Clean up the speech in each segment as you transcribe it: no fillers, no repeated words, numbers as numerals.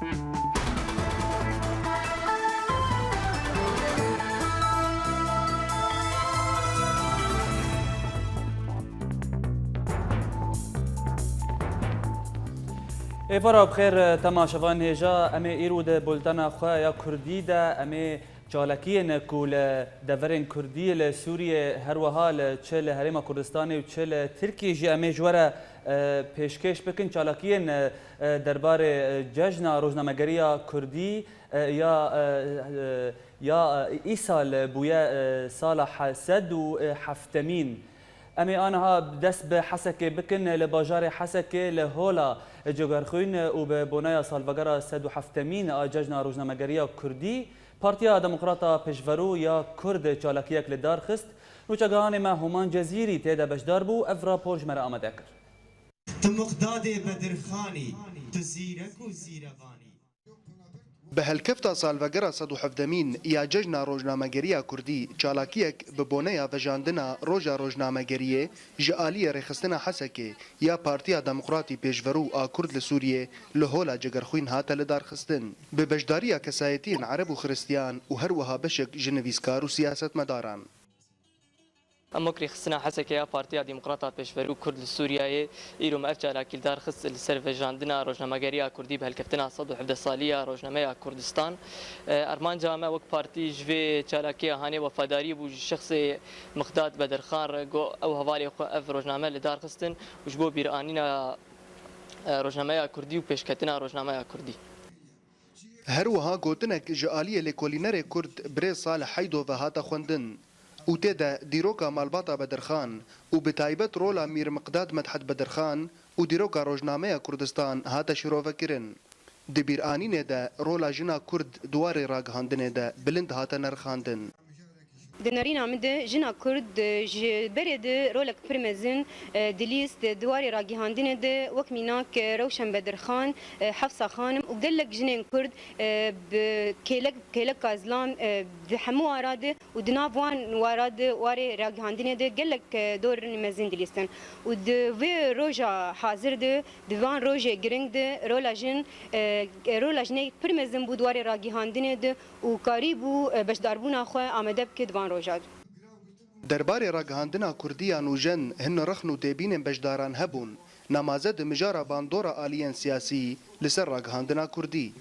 ایوارا بخیر تماشاوان هجا امی ایرو ده بولتنا خواه یا کردی ده امی چالکی نکول دورین کردی لسوریه هر وحال چل هریم کردستانی و چل ترکیه جی امی جوره پیشکش بکن چالکی دربار جشن روزنامه‌گری کردی یا ای سال بویا سال 107 امی آنها دست به حسکه بکن لباجار حسکه لهولا جگرخوین و به بنای سالوگر 107 جشن روزنامه‌گری کردی پارتیا دموکراتا پشورو یا کرد چالکیک لدار خست روچگان ما همان جزیری تیدا بشدار بو افرا پرج مرا آمده کرد. تمقداد بدرخانی تزیرک و زیروانی به هلکفتا سالوگر 117 یا جشن روزنامه‌گری کردی چالاکیک به بونه وجاندنا روزا روزنامه‌گری جالی رخصتنا حسکه یا پارتیا دموکراتی پیشورو آ کرد لسوریه لهولا جگرخوین هات لدار خستن به بجداری کسایتین عرب و خریستیان و هر وها بشک جنویسکار و سیاست مداران امکری خصنا حسکه یا پارتیا دموکرات پیشورو کرد لسوریه ایرو مفجع لکیل دار خص لسروجاندنا روزنامه‌گری کردی به هلکفتنا 117 سالیه روزنامه کردستان ارمان جامع وک پارتی جوی چالاکی هانی وفاداری بو شخص مقداد بدرخان رگو او حوالی خو اف روزنامه لدار خستن وجبو بیرانینا روزنامه کردی و پیشکتنا روزنامه کردی هر وها گوتنک جالی لکولینر کرد بری صالح حیدو و هات خوندن و تدا دیروکا مالباتا بدرخان و بتایبت رولا میر مقداد مدحت بدرخان و دیروکا روزنامه کردستان هاتا شروع کرن دبیر آنین دا رولا جنا کرد دوار راگهاندن دا بلند هاتا نرخاندن دنارينا مد جنا كرد برد رولك برمزن دليست دواري راجي هاندين د وكميناك روشن بدرخان حفصة خانم وقدلك جنين كرد بكيلك كازلان بحمو واراد ودنافوان واراد واري راجي هاندين د قلك دور مزن دليستن ودوي روجا حاضر د دوان روجا جرينج د رولا جني برمزن بودواري راجي هاندين د وقريبو بشداربونا خو آمده بكدوان درباره راگهاندنا کردیان و جن هن رخن و تبین بجداران هبون نمازد مجارا باندورا آلیان سیاسی لسر راگهاندنا کردی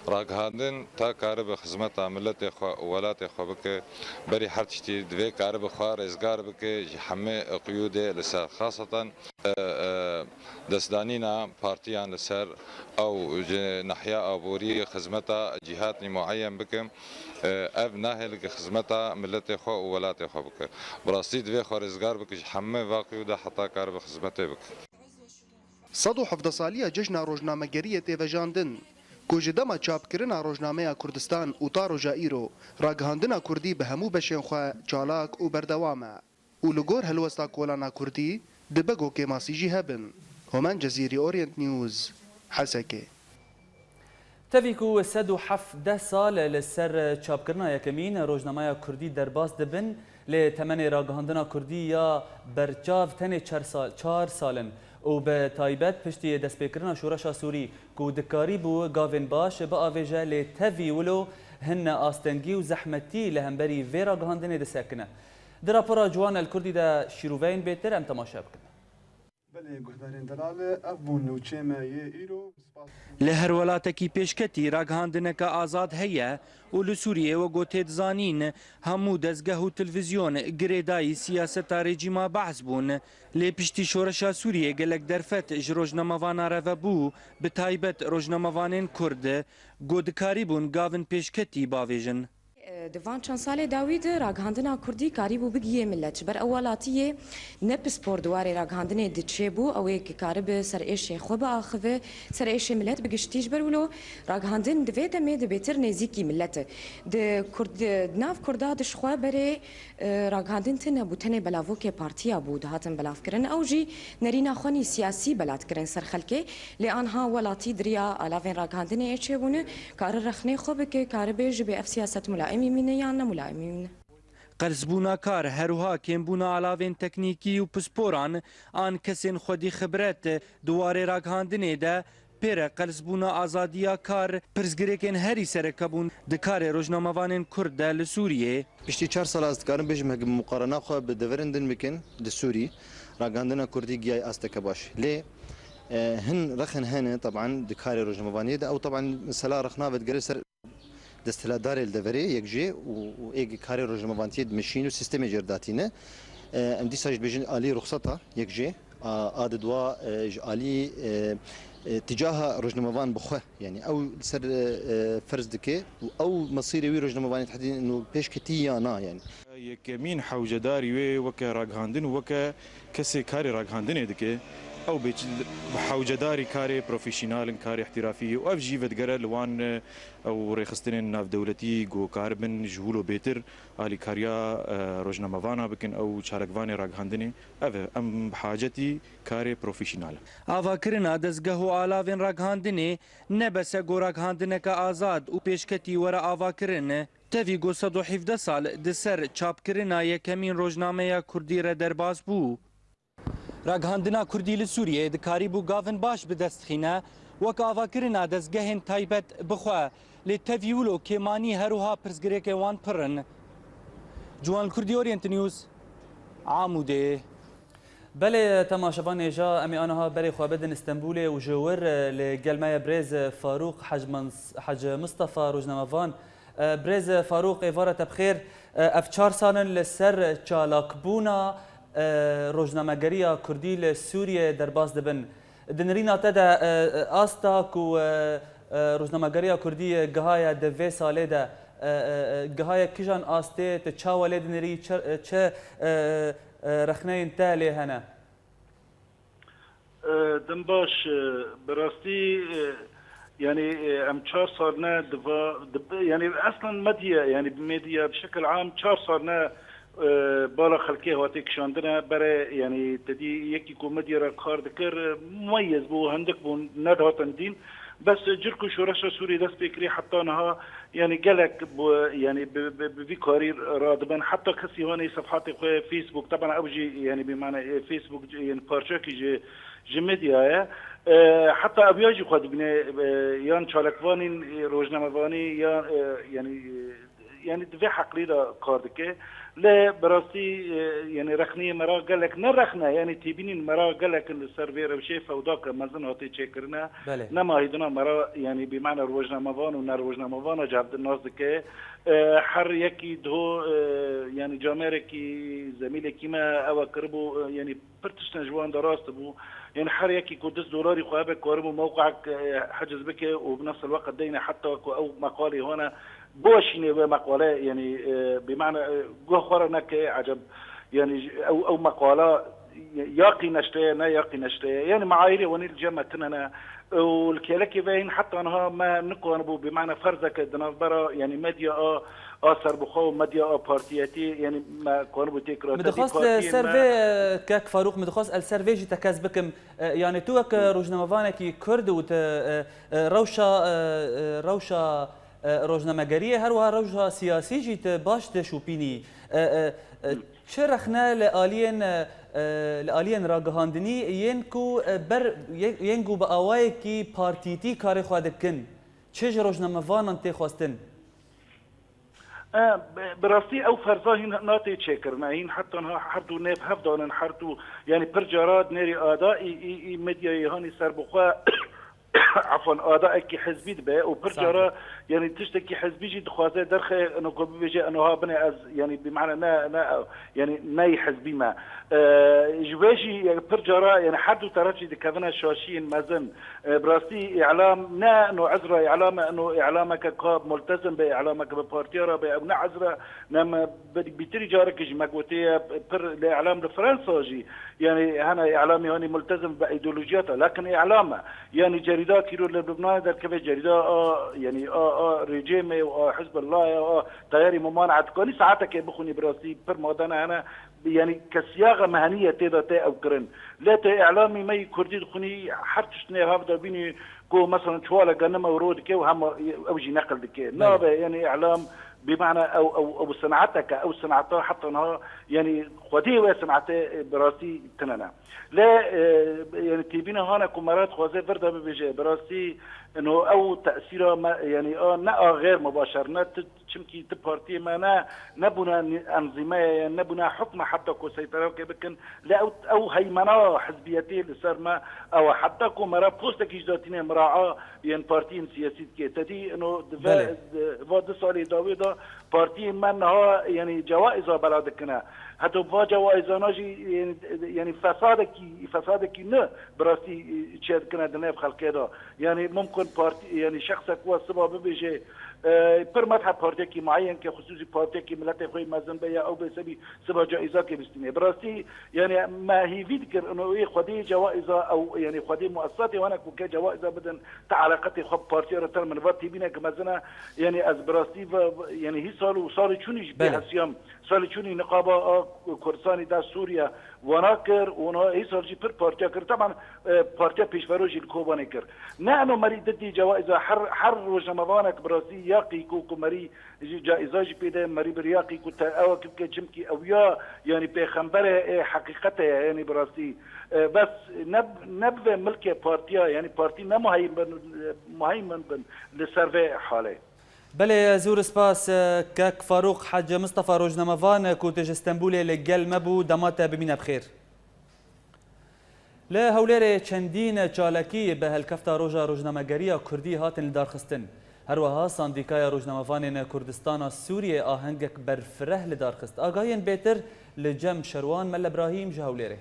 راگهاندن تا کار به خدمت ملت خو ولات خو بک بری هر چتی دوی کار به خو رزگار بک همه قیود لسر خاصه دستانینا پارتیان لسر او نحیا ابوری خدمت جهات معین بکم اف ناهل خدمت ملت خو ولات خو بک براستی دوی خو رزگار بک همه واقعی ده حتا کار به خدمت بک 117 سالیه جشن روزنامه‌گری تیوجاندن کوجدما چاپکرنا روزنامه کردستان و تا روجا ایرو راگهاندنا کردی به همو بشین خو چالاک و بردوامه و لگور هلوستا کولانا کردی دبگو که ماسیجی هبن همان جزیری اورینت نیوز حسکه تفیکو 117 سال لسر چاپکرنا یکمین روزنامه کردی درباز دبن لتمن راگهاندنا کردی یا برچاو تن 4 سالن و به تایبت پشتی دست بکرنا شورش سوری کو دکاری بو گاوین باش با آویجه لتوی ولو هن آستنگی و زحمتی لهمبری وی راگهاندنه دسکنه در راپورا جوان الکردی دا شیروین بیتر ام تماشا بکنه لهر ولاتکی پیشکتی راگهاندنک آزاد هیا و لسوریه و گوتید زانین همو دزگه و تلویزیون گریدای سیاست رژیما بحث بون لی پشتی شورشا سوریه گلک درفت روزنامه‌وانا روابو به تایبت روزنامه‌وانین کرد گودکاری بون گاون پیشکتی باویژن دوان چند سال داوید راگهاندنا کردی کاری بو بگیه ملت بر اولاتیه نپس پردواری راگهاندنه دچه بو اوه که کاری به سر ایش خوب آخوه سر ایش ملت بگشتیش برولو راگهاندن دوی دمه دو بیتر نزیکی ملت د کرد ناف کردا دش خواه بره راگهاندن تنه بو تنه بلاوو که پارتیا بود هاتن بلاف کرن او جی نرینا خوانی سیاسی بلات کرن سر خلکه لی آنها ولاتی دریا علاوه راگهاندنه ایچه بونه کار رخنه خوبه که کاری به جبه اف سیاست ملائمی مینه یا نملائمی مینه قرضبونا کار هروها کمبونا علاوین تکنیکی و پسپوران آن کسین خودی خبرت دواره راگهاندنه ده پێرە قەلسبوونا ئازادیا کار پرسگرێکên herî serekebûn di karê rojnamevanên Kurd de li Sûriyê. Piştî 4 sal ez dikarim bêjim hek muqarana xwe bi deverên din bikin di Sûrî ragihandina Kurdî giyay asteke baş. Lê hin rexin hene taban di karê rojnamevaniyê de ew taban mesela rexna vedgere ser desthilatdarê li deverê yek jê û êgî karê rojnamevaniyê dimişîn û sistemê jêrdatîne. Em dîsa ji bêjin alî ruxsata yek jê a di dua ji alî تجاه رجنموان بخوه يعني او سر فرز دكي او مصيري وي رجنموان تحديدا انه بيش كتيانا يعني يكمين حوجداري وي وك راغهاندن وك كسي كاري راغهاندن دكي او بيج حوجداري كاري بروفيشنال كاري احترافي او اف جي فتغرا لوان او ريخستن ناف دولتي جو كاربن جولو بيتر الي كاريا رجنموان بكن او شاركوان راغهاندن اف ام بحاجتي كاري بروفيشنال ئاواکردنا دەستگەه و ئالاوێن ڕاگەاندنێ نەبەسە گۆڕاگەاندنەکە ئازاد و پێشکەتی وەرە ئاواکردن تەوی گۆ 117 ساڵ دسەر چاپکردنا یەکەمین ڕۆژنامەیە کوردی رە دەرباز بوو. ڕاگەاندنا کوردی لە سووریێ دکاری بوو گاڤن باش بدەستخینە وەک ئاواکردنا دەستگەهێن تایبەت بخوا لێ تەوی ولۆ کێمانی هەروها پرسگرێکی وان پڕن. جوان کوردی ئۆریەنت نیوز عامودێ. بله تماشاوان جا امی آنها برای خوابدن استنبول و جوور لگلمه برز فاروق حج مصطفى روزنامه‌وان برز فاروق ایوارت بخیر اف 4 سالن لسر چالاکبونا روزنامه‌گری کردی لسوریه درباز دبن دنرینا تدا آستاک و روزنامه‌گری کردی گهای دوی ساله ده گهای کیجان آسته تچاوله دنری چه رخنين تالي هنا دنباش براستي يعني ام 4 صارنا يعني اصلا ميديا يعني بميديا بشكل عام 4 صارنا بالا خلقيه واتيك شاندنا برا يعني تدي يكي كوميديا راكار ذكر مميز بو هندك بو ندها تندين بس جركو شورشة سوري دست بكري حتى انها يعني قالك يعني بفيكاري رادبن حتى كسي هوني صفحات فيسبوك طبعا اوجي يعني بمعنى فيسبوك يعني بارشاكي جي ميديا حتى ابياجي خد بني يان شالكوانين روزنامه‌وانی يان يعني دفع حقليدا كاردكه لا براسي يعني رخنيه مرا قالك نرخنا يعني تبينين مرا قالك السيرفير وشي فوداك مازن هاتي تشكرنا نما هيدنا مرا يعني بمعنى روزنامه‌وان و روزنامه‌وان جاب الناس دكه حر يكي دو يعني جامركي زميلك ما او قربو يعني برتشنا جوان دراست بو يعني حر يكي كودس دولاري خوابك كوربو موقعك حجز بك وبنفس الوقت دينا حتى او مقالي هنا بوشيني مقاله يعني بمعنى جوهرنك عجب يعني او مقاله ياقي نشتيه نا ياقي نشتيه يعني معايير وني الجمع تننا والكيلكي باين حتى انها ما نقوا بمعنى فرزك دنافبرا يعني ميديا اثر بخو ميديا بارتياتي يعني ما كانوا بتكرار مدخص السيرفي كاك فاروق مدخص السيرفي جي تكاز بكم يعني توك روزنامه‌وانكي كرد و روشا روزنامه‌گریه هروها روزها سیاسی جیت باش تشوپینی چه رخنه لآلین راگهاندنی ینکو بر ینگو با آوای کی پارتیتی کار خود کن چه روزنامه‌وانان تی خواستن براسي او فرزاهين ناتي تشكرنا هين حتى حردو نيف هفدان حردو يعني برجراد نيري اداء ميديا هاني سربخوا عفوا ادائك حزبي دبا وبرجرا يعني تشتكي حزبي جي دخوازه درخه انه بيجي انه ها بني از يعني بمعنى نا يعني ناي حزبي ما جواجي يعني برجرا يعني حدو ترجي دكفنا شاشين مازن براستي اعلام نا انه عذره اعلام انه اعلامك كاب ملتزم باعلامك ببارتيرا بابن عذره نما بدك بيتري جارك جي مقوتيه الاعلام لفرنسا جي يعني انا اعلامي هوني ملتزم بايديولوجياته لكن اعلامه يعني جريدة كيلو لبنان در كيف جريدة يعني ريجيمي وحزب الله تياري ممانعة كوني ساعتك بخوني براسي بر مودانا أنا يعني كسياغة مهنية تيدا تي أو كرن لا تي إعلامي مي كردي دخوني حرتشتني هافدا بيني كو مثلا شوالا قنما ورود كي وهم أوجي نقل دكي نابا يعني إعلام بمعنى او صنعتك او صنعتها حتى انها يعني خديه وصنعته براسي تننا لا يعني تبينا هنا كمرات خوازه فرده بيجي براسي انه او تاثيره ما يعني نا غير مباشر نا تشمكي تبارتي ما نبنا انظمه يعني نبنا حكم حتى كو سيطره كبكن لا او هيمنه حزبيتي اللي صار ما او حتى كو مرا بوستك جداتين مراعاه يعني بارتي سياسيه كي تدي انه فود سالي داويدا بارتي منها يعني جوائز بلادكنا حتى جوائز ناجي يعني فسادك نه براسي تشاد كنا دنا بخلقه يعني ممكن بارتي يعني شخصك هو السبب بيجي برمتها بارتيكي معين كخصوصي بارتيكي ملتي خوي مازن بيا او بسبي سبب جائزه كبستني براسي يعني ما هي فيذكر انه ايه خدي جوائز او يعني خدي مؤسسات وانا كوكا جوائز بدن تعلقتي خب بارتي رتر من فاتي بينا كمازنا يعني از براسي يعني هي صار شوني بهسيام صار شوني نقابه كردستاني دا سوريا وناكر ونا هي صار جي بر بارتي كر طبعا بارتي بيشفروجي الكوباني كر نانو مريد دي جوائز حر وجمضانك براسي ياقي كوكو مري جائزه جي بيدا مري برياقي كنت او كيف جمكي او يا يعني بخنبره حقيقته يعني براسي بس نبذ ملكي بارتيا يعني بارتي ما مهيمن للسيرفي حاله بله زور سپاس کاک فاروق حاج مصطفى روزنامه‌وان کوتج استنبول لگل مبو دمات بمینه بخیر له هولر چندین چالکی به هلکفتا روزا روزنامه‌گری کردی هاتن لدارخستن هر وها ساندیکای روزنامه‌وان کردستان سوریه آهنگک برفره لدارخست آگاهین بهتر لجم شروان مل ابراهیم جهولره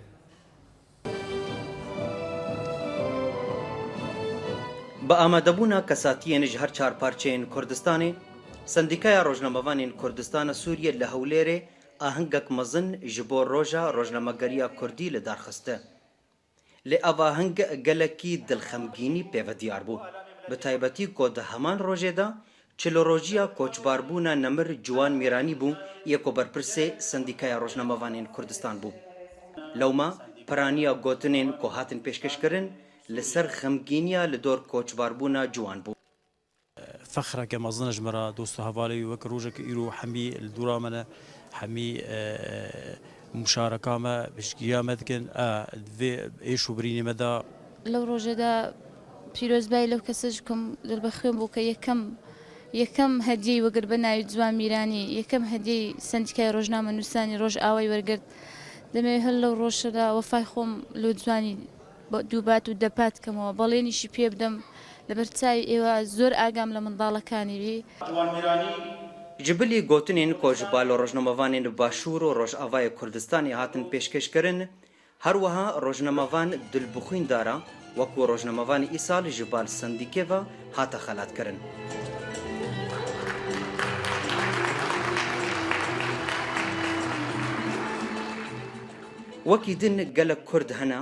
با ئامادەبوونا کەساتیەنش هەر چارپارچەیەن کوردستانی سندیکای ڕۆژنامەوانین کوردستانە سووریە لە هەولێرێ ئاهەنگێک مەزن ji بۆ ڕۆژە ڕۆژنامەگەریە کوردی لەدارخستە لێ ئەڤ ئاهەنگ گەلێکی دڵخەمگینی پێوە دیار بوو بە تایبەتی کۆدە هەمان ڕۆژێدا چلۆڕۆژیە کۆچباربوونە نەمر جوان میرانی بوو یەکۆ بەرپرسێ سندیکای ڕۆژنامەوانین کوردستان بوو لەوما پەرانیە گوتنێن کۆ هاتن پێشکەشکردن لسر خمگینیا لدور کوچباربونا جوان بو فخرة كما ظنج مرا دوستو هوالي وكروجك إيرو حمي الدورامنا حمي مشاركة ما بشكيا مدكن في إيشو بريني مدى لو روجدا بيروز باي لو كسجكم للبخيم بوك يكم هدي وقربنا يجوان ميراني يكم هدي سندكاي روجنامة نوساني روج آوي ورقرد دمي هل لو روجدا وفايخوم لو جواني دووبات و دەپات کەمەوە بەڵێنیشی پێ بدەم لەبەرچاوی ئێوە زۆر ئاگام لە منداڵەکانی بی جبلی گوتنین کۆژبال و ڕۆژنامەوانین باشوور و ڕۆژئاوای کوردستانی هاتن پێشکەشکردن هەروەها ڕۆژنامەوان دڵبخویندارە وەکو ڕۆژنامەوانی ئیسال ژبال سندیکێڤە هاتە خەلاتکردن وەکی دن گەلک کورد هەنا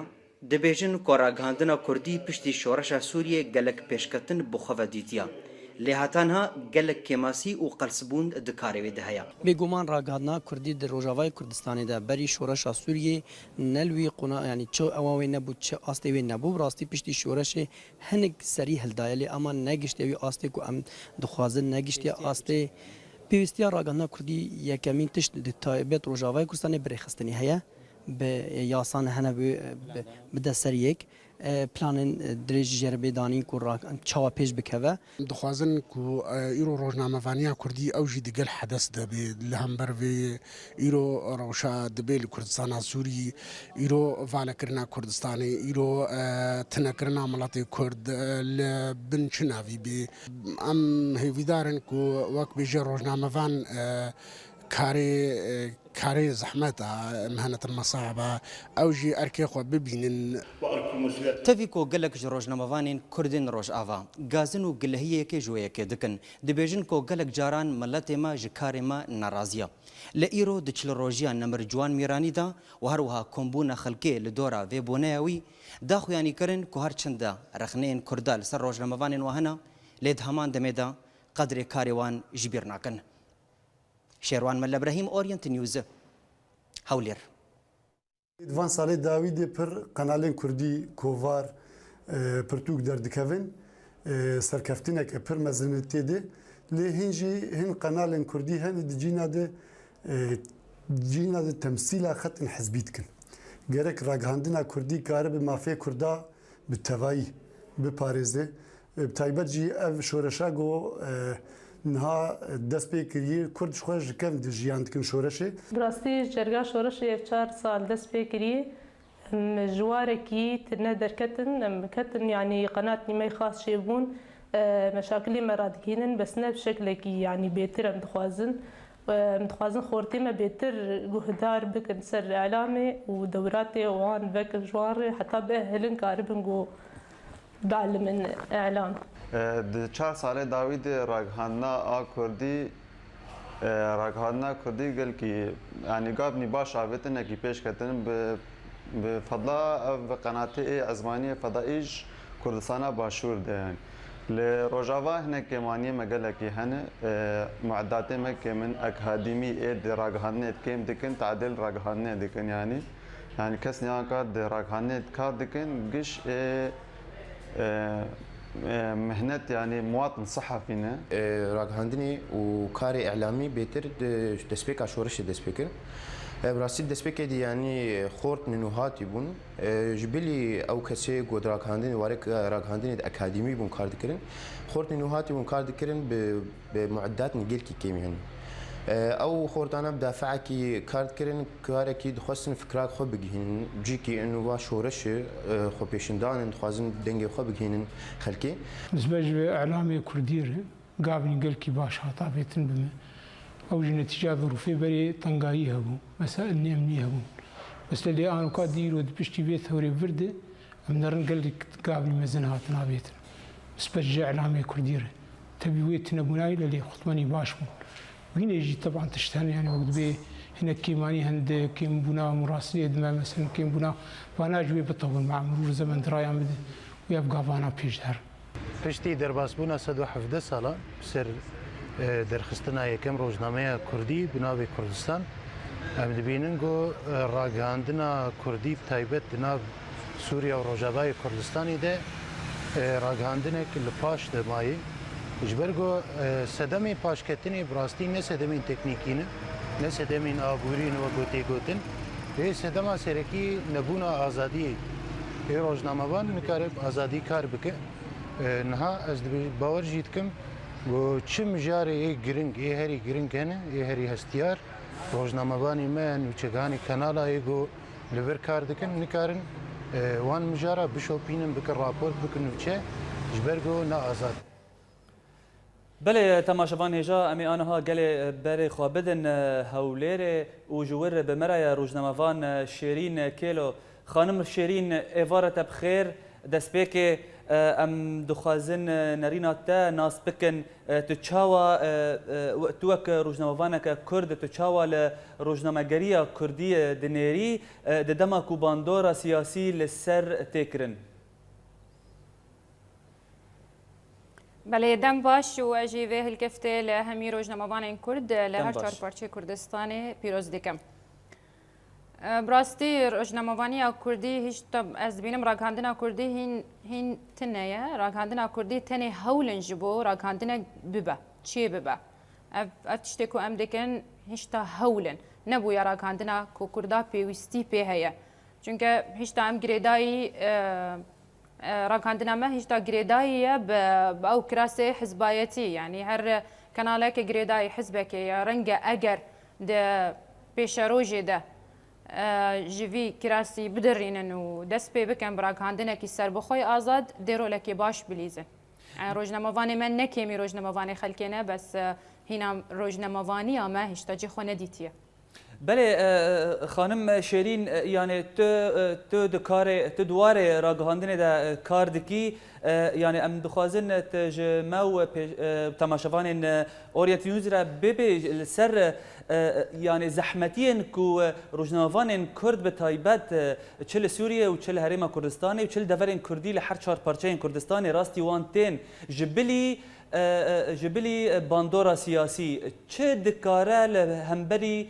دبیجن کۆراگاندنا کوردی پشتی شۆڕەشە سووریە گەلک پێشکەتن بخەوە دیتیا لێهاتانها گەلک کێماسی و قەلسبوون دکارەوێ هەیە بێگومان ڕاگاندنا کوردی در ڕۆژاوای کوردستانیدا بەری شۆڕەشە سووریە نەلوی قونا ینی چ ئەواوی نەبوو چ ئاستێوێ نەبوو ڕاستی پشتی شۆڕەشێ هەنێک سەری هەلدایە لێ ئەمان نەگەشتێوی ئاستێک و ئەم دخوازن نەگەشتە ئاستێ پێویستیە ڕاگاندنا کوردی یەکەمین تشت تایبەت ڕۆژاوای کوردستانی بەرێخستنی هەیە به یاسان هنه بده سریک پلان درج جربه دانی کو چاوا پیش بکوه دخوازن کو ایرو روزنامه‌وانی کوردی او جی دگل حدث ده به لهمبر و ایرو روشا دبل کردستان سوری ایرو والکرنا کردستانی ایرو تنکرنا ملت کرد لبنچناوی به ام هیویدارن کو وقت بیجه روزنامه‌وان كاري زحمة مهنة المصاعبة أو جي أركي خو ببينن تفيكو قلك جروج نموانين كردين روج آفا غازنو قلهية كي جوية كي دكن دبيجن كو قلك جاران ملتي ما جكاري ما نرازية لإيرو دچل روجيا نمر جوان ميراني دا وهروها كومبونا خلقي لدورا في بونيوي داخو يعني كرن كو هر چندا رخنين كردال سر روج نموانين وهنا ليد همان دميدا قدر كاريوان جبيرناكن شێروان مەل ئەبراهیم ئۆریەنت نیوز هەولێر دوان ساڵی داویدێ پر قەنالên کوردی کۆڤار پرتوک دەردikevin سەرکەفتنێکە پر mezin têdê لێ هێنجی هێن قەنالên کوردی هەن جîna de temsîla xetin hezbî dikin. Gerek ragihandina Kurdî kare bi mafê Kurda bi tevayî biparêze. Taybet jî ev şoreşa got niha dest pê kiriye Kurd ji xwe ji kev jiyan dikin şoreşê. Bi rastî cerga şoreşê ev 4 sal dest pê kiriye ji warekî tune derketin em ketin yanî qenat nîmey xas çêbûn meşakilê me radikînin bes ne bi şeklekî yanî bêtir em dixwazin dixwazin xortê me bêtir guhdar bikin ser elamê û dewratê wan vekin ji wan re heta bi hilin karibin got بعلم اعلام د 4 ساله داوید راگهاندنا آ کردی راگهاندنا کردی گل کی یعنی گابنی باش آویتن کی پیش کردن به فضا و قناه ازمانی فضایج کردستان باشور ده ل روجاوا هنه کمانی مگل کی هنه معدات مک من اکادمی اد راگهانه کم دکن تعدیل راگهانه دکن yani کس نه کار راگهانه کار دکن گش مهنت يعني مواطن صحفينا راگهاندنی و کار اعلامی بهتر دسپیکا شورش دسپیکر براستی دسپیک دی یعنی خورد نهاتی بون جبلی او کسی گود راگهاندنی وارک راگهاندنی اکادمی بون کار دکرن خورد نهاتی بون کار دکرن به معدات نگیل کی کیمیان او خوردانا بدافع کی کار کردن کاری کی دخواستن فکرات خو بگین جی کی انو وا شورش خو پیشندان دخوازن دنگ خو بگین خلکی نسبه اعلامي كردير قابل قال كي باش هطابيتن بما او نتيجه ظروفي بري طنقاي هبو مسائل نيمني هبو بس اللي انا قادير ودبشتي بيت ثوري برده منرن قال لك قابل مزنها تنابيتن بس برجع اعلامي كردير تبي ويتنا بناي اللي خطمني باش وهنا يجي طبعا تشتهن يعني وقت بيه هنا كيماني هند كيم بنا مراسلية دما مثلا كيم بنا فانا جوي بطول مع مرور زمن درايا مد ويبقى فانا بيجدر پشتی درباس بونا 117 ساله بسر درخستنا یکم روزنامه کردی بناو کردستان ام دبینن گو راگهاندنا کردی تایبت بناو سوریا و روجاوای کردستانی ده راگهاندنه که لپاش دمایی جبرگو صدمی پاشکتنی براستی نه صدمی تکنیکی نه صدمی آبوری نه گوتی گوتن به صدما سرکی نبونا آزادی روزنامه‌وان میکاره آزادی کار بکه نها از باور جیت کم و چم جاری گرینگ هری گرینگ نه هری هستیار روزنامه‌وانی من و چگانی کانال ایگو لیور کار دکن میکارن وان مجارا بشوپینن بکن راپورت بکن وچه جبرگو نه آزاد بله تماشاوان هجا امی آنها گل بر خوابدن هولیر و جور بمرای روزنامه‌وان شیرین کیلو خانم شیرین ایوارت بخیر دست پیک ام دخوازن نرینا تا ناس بکن تچاوا توک روزنامه‌وان که کرد تچاوا لروزنامه‌گری کردی دنیری ددما کوباندورا سیاسی لسر تکرن بله دم باش و اجی به هلکفته لهمی روزنامه‌وان کرد لهر چهار پارچه کردستان پیروز دکم. براستی روزنامه‌وانی کردی هیچ از بینم راگهاندنا کردی هین تنیه راگهاندنا کردی تنی هولن جبو راگهاندنا ببه چی ببه افتشته کو ام دکن هیچ تا هولن نبویا راگهاندنا کو کردا پیوستی په هيا چونکه هیچ تا ام گریدای راگهاندنا ما هیچ تا گریداییه به او کراسه حزبایتی یعنی هر کاناله که گریدای حزبک یا رنگ اگر ده پیشروجی ده جوی کراسی بدرینن و دست پی بکن براگهاندنه کی سر بخوی آزاد دیرو لکی باش بلیزه روزنامه‌وانی من نکیمی روزنامه‌وانی خلکینه بس هینا روزنامه‌وانی اما هشتاجی خو ندیتیه بله خانم شیرین یعنی تو دکار تو دواره راگهاندن ده کار دکی یعنی ام دخوازن تجمع تماشاوان اوریت نیوز را ببی سر یعنی زحمتین کو روزنامه‌وان کرد به تایبت چل سوریه و چل حریم کردستانی و چل دورین کردی لهر چهار پارچه کردستانی راستی وان تین جبلی باندورا سیاسی چه دکاره لهمبری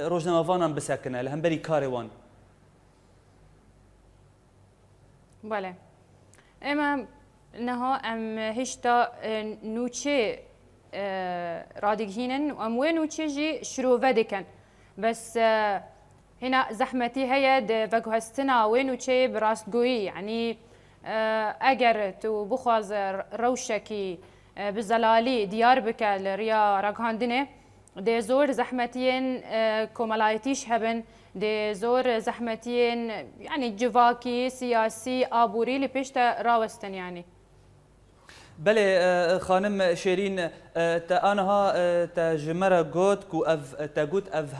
روزنامه‌وانان بسکنه لهمبری کاروان بله اما نها ام هشتا نوچه رادقهينن وأموين وتشيجي شروفة دكن بس هنا زحمتي هي دفقو هستنا وين وتشي براستقوي يعني أجر تو بخواز روشكي بزلالي ديار بكا لريا راغهاندنه دي زور زحمتين كومالايتيش هبن دي زور زحمتين يعني جواكي سياسي آبوري لبيشتا راوستن يعني بله خانم شيرين تا انها تا جمره گوت کو اف تا گوت اف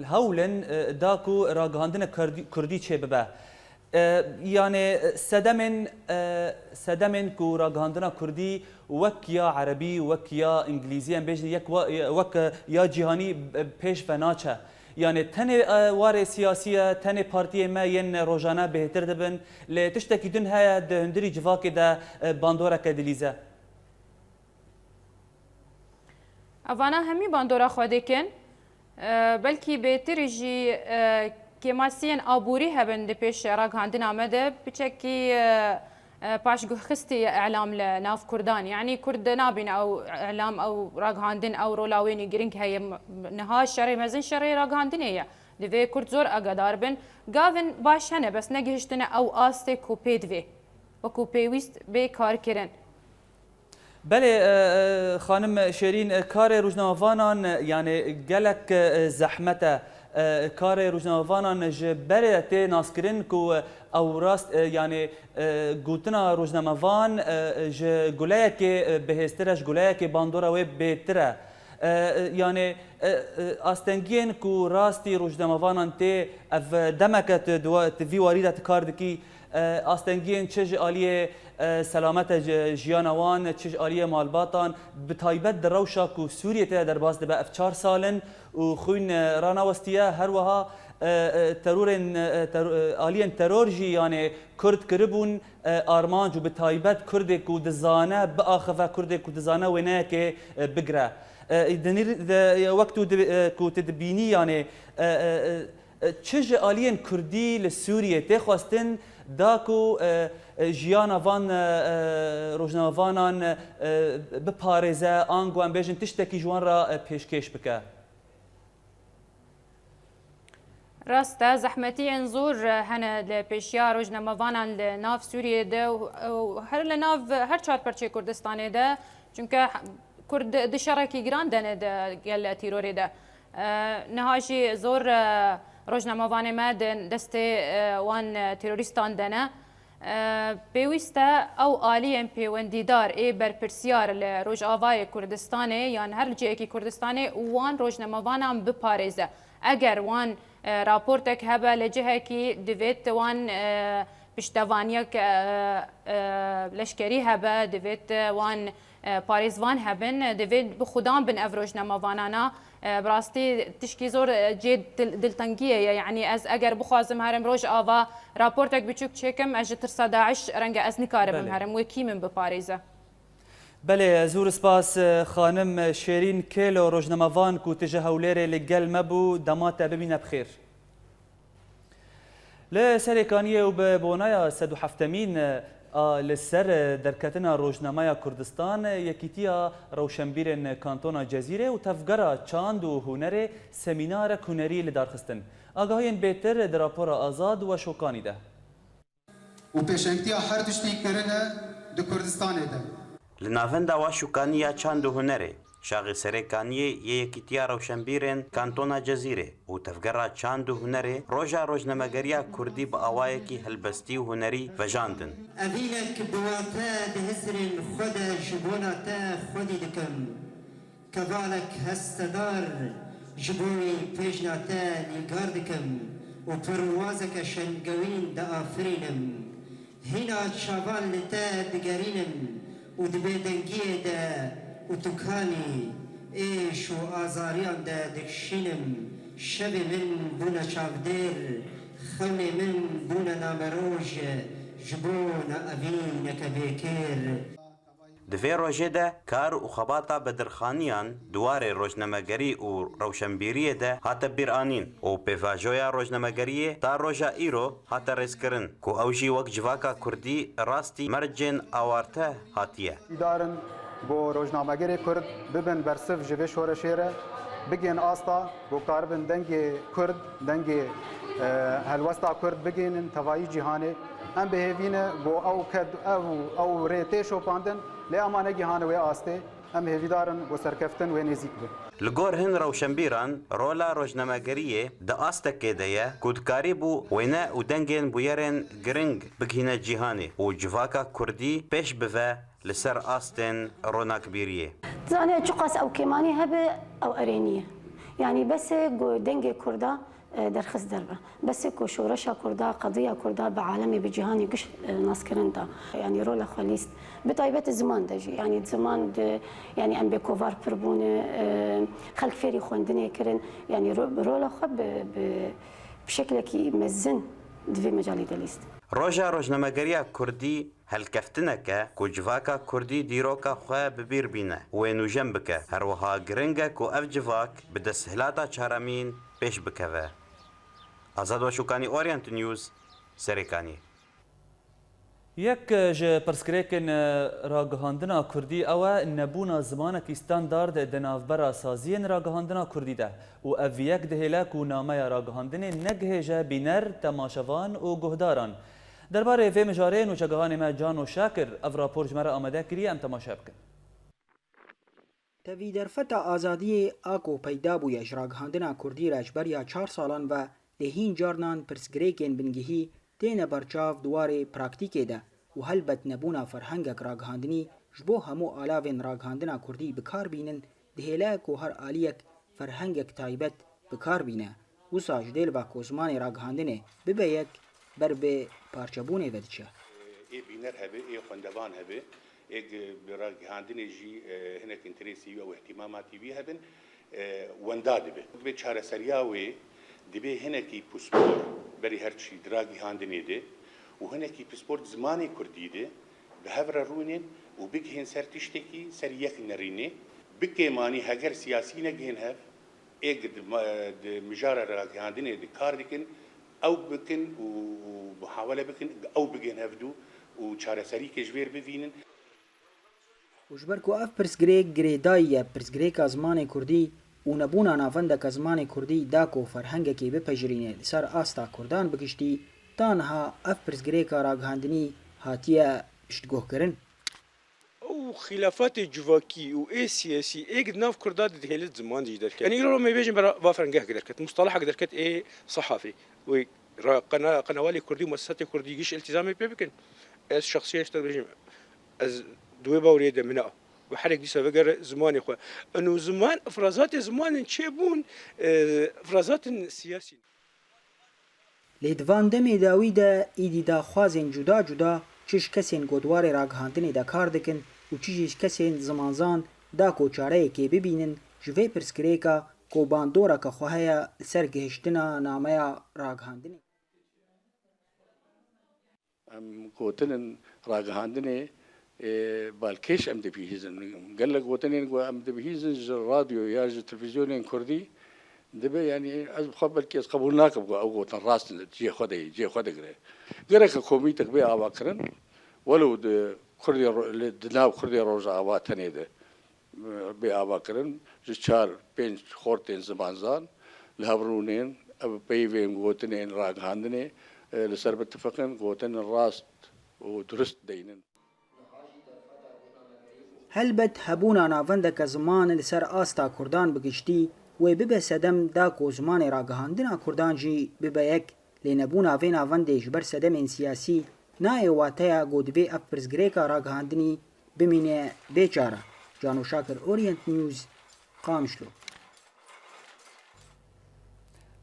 هولن داکو راگهاندن کردی چه ببه يعني سدمن كو راغهاندنا كردي وك يا عربي وك يا انجليزي ام بيجي يك وك يا جهاني بيش فناچه يعني تني واري سياسيه تني بارتي ما ين روجانا بهتر دبن لتشتكي دن هيا هندري جواكي دا باندورا كدليزا افانا همي باندورا خودكن بلكي بترجي كماسين آبوری هبن دپیش راگهاندن آمده بچکی باش خستی اعلام لناف کردان يعني كرد نابين او اعلام او راگهاندن او رولاوين گرینگ هي نها شري مزن شري راگهاندن هي دوی کرد زور اگادار بن گاون باش هنه بس نگهشتن او آسته کوپید وی و کوپیویست به کار کرن بله خانم شيرين كار روزناوانان يعني جلك زحمته کار روزنامه‌وانان جبر ته ناسکرین کو او راست يعني گوتنا روزنامه‌وان ج گلایه که بهسترش گلایه که باندورا و بهتره يعني استنگین کو راستی روزنامه‌وانان ته اف دمکت دو تفی واریدت کاردکی استنگین چه عالیه سلامت جیانوان چه عالیه مالباتان بتایبت در روشا کو سوریه ته در باز به اف 4 سالن و خوین رانا وستیه هر وها آلین ترور جی يعني کرد کربون آرمانج و بتایبت کرد کو دزانه باخفه کرد کو دزانه ونه که بگره دنیر وقت کو تدبینی يعني چه آلین کردی لسوریه تخواستن داکو جیانا وان روزنامه‌وانان بپارێزە ئانگوان بێژن تشتێکی جوان را پێشکەش بکە. ڕاستە زەحمەتیان زۆر هەنە لە پێشیا ڕۆژنامەوانان لە ناو سووریێدا و هەر لە ناو هەر چارپەرچەی کوردستانێدا چونکە کورد دشەڕێکی گران دەنێدا گەل لە تیرۆرێدا نەهاشی زۆر ڕۆژنامەوانێمە دەستێ وان تیرۆریستان دەنە پێویستە ئەو ئالیەن پەیوەندیدار ئێ بەرپرسیار لە ڕۆژئاوای کوردستانê یان هەر جەیەکی کوردستانê وان ڕۆژنامەوانان بپارێزە ئەگەر وان راپۆرتێک هەبە لە جهێکی دەوێت وان پشتەوانیەک لەشکەری هەبە دەوێت وان پارێزوان هەبن دەوێت بخودان بن ئەv ڕۆژنامەوانانە براستی تشکی زۆر جێ دلتەنگیە یعنی ئەس ئەگەر بخوازم هەرم ڕۆژ ئاوا راپۆرتێک بچووک چێکم ئەژ ترسە داعش ڕەنگە ئەس نیکارە بم هەرم وەکی من بپارێزە. بله زور سپاس خانم شيرين كيلو روزنامه‌وان کو تجه هولێرê li gel me bû dema te bibîne bixêr. Li serêkaniyê û bi bonaya 107 li ser derketina Rojnameya Kurdistan yekîtiya rewşenbîrên kantona Cezîrê û tevgera çand û hunerê semînarek hunerî li darxistin. Agahiyên bêtir di rapora Azad û Şokanî de. û pêşengtiya her tiştî kirine di Kurdistanê de. Li navenda wa şûkaniya çand û hunerê, şaxê serêkaniyê yê yekîtiya rewşenbîrên kantona Cezîrê û tevgera çand û hunerê roja rojnamegeriya Kurdî bi awayekî helbestî û hunerî vejandin. Evînek bi we te di hizrên xwe de ji bona te xwedî dikim. Kevalek hestedar ji bo wî pêjna te nîgar dikim û perwazeke şengewîn de afirînim. Hîna çavan li te digerînim û di bêdengiyê de û tukanî êş û azariyan de dikişînim. Şevê min bûne çavdêr, xewnê min bûne nameroj ji bo neevîneke bêkêr. Di vê rojê de kar û xebata bedirxaniyan duwarê rojnamegerî û rewşenbîriyê de hate bîranîn û pêvajoya rojnamegeriyê ta roja îro hate rêzkirin ku ew jî wek civaka Kurdî rastî mercên awarte hatiye. Darin بۆ ڕۆژنامەگەری کورد ببن بەرسف ji vê şoreşê re bigên asta بۆ karibin dengê Kurd dengê helwesta Kurd bigênin tevayî cîhanê em bihêvîne بۆ ew rê tê şopandin lê ema negihane wê astê em hêvîdarin بۆ serkeftin wê nêzik bin. Li gor hin rewşenbîran rola rojnamegeriyê di astekê de ye ku dikarî bû wêne û dengên bûyerên giring bigihîne cîhanê û civaka Kurdî pêş bive li ser astên ronakbîriyê. زانه چو قاس او كيماني هبه او ارينيه يعني بس دنجي كردا درخص دربه بس كو شورشا كردا قضيه كردا بعالمي بجهاني قش ناس كرندا يعني رولا خليست بطيبه الزمان دجي يعني زمان يعني ام بكوفار بربون خلق فيري خوندني كرن يعني رولا خب بشكل كي مزن في مجال دليست روجا روجنامەگەریya Kurdî helkeftineke ku civaka Kurdî dîroka xwe bi bîr bîne û wê nûjem bike herwiha giring e ku ev civak bi desthilatê çaramîn pêş bikeve. Azad Weşûkanî Orient News Serêkaniyê. Yek ji pirsgirêkên ragihandina Kurdî ew e nebûna zimanekî standard di navbera saziyên ragihandina Kurdî de û ev yek dihêle ku nameya ragihandinê negihêje bîner, temaşevan û guhdaran. Derbarê vê mijarê nûçegihanê me Can û Şakir ev rapor ji me re amade kiriye em temaşe bikin. Tevî derfeta azadiyê a ku peyda bûye ji ragihandina Kurdî re ji beriya 4 salan ve lê hîn carnan pirsgirêkên bingehî têne berçav duwarê praktîkê de û helbet nebûna ferhengek ragihandinî ji bo hemû alavên ragihandina Kurdî bikar bînin dihêle ku her aliyek ferhengek taybet bikar bîne. Wisa ji dêl ve ku zimanê ragihandinê bibe yek ber bê parçebûnê ve diçe. Ê bîner hebe, ê xwendevan hebe, ê bi ragihandinê jî hinek interesî û ihtimamatî wî hebin wenda dibe. Divê çareseriya wê dibe hinekî pispor berî her çî ragihandinê de û hinekî pispor zimanê Kurdî de bi hev re rûnin û bigihên ser tiştekî ser yek nerînê bikêmanî heger siyasî negihên hev ê di mijara ragihandinê de kar dikin ew bikin û muhawele bikin ew bigên hevdû û çareserîkê ji wêr bivînin. û ji ber ku ev pirsgirêk girêdayî ye pirsgirêka zimanê Kurdî û nebûna navendeka zimanê Kurdî da ku ferhengekê bipejirîne li ser asta Kurdan bigiştî tanha ev pirsgirêka ragihandinî hatiye piştgohkirin. او خلافات جواکی و ای سیاسی ایک ناف کرداد دهیل زمان جدید کرد. یعنی رو میبینیم برای وافرنگه قدر کرد. مصطلح قدر کرد ای صحافی و قنوات کردی مؤسسات کردی گیش التزامی بکن. از شخصیت اشتر بيجیم از دوی باوریده منها و حرک دیسا وگر زمانی خو. انو زمان افرازات زمان چه بون افرازات سیاسی. لیدوان دمی داوی ده ایدی دا خوازن جدا جدا چش کسین گودوار راگهاندنی دا کار دکن و چیش کسین زمانزان دا کوچاره که ببینن جوی پرسکریکا کو باندورا که خواهی سرگهشتنا نامه راگهاندنی. ام گوتنن راگهاندنی بالکش ام دبیهیزن. قال لك گوتنن ام دبیهیزن رادیو یا تلویزیون کردی دبی یعنی از خبر کی از قبول نکرد او گوتن راست جی خود گره. گره که کمیته به آوا کردن ولو کردی دناب کردی روز آوا تنیده به آوا کردن جچار پنج خورتین زمانزان لهبرونین اب پیویم گوتنین راگهاندنی لسر بتفقن گوتن راست و درست دینن. هلبت هبونا ناوندک زمان لسر آستا کردان بگشتی و ببه سدم دا کو زمان راگهاندنا کردان جی ببه یک لینبونا وی ناوندش بر سدم سیاسی نای واتیا گودوی اف پرزگریکا راگهاندنی بمینه بیچاره. جانو شاکر اورینت نیوز قامشلو.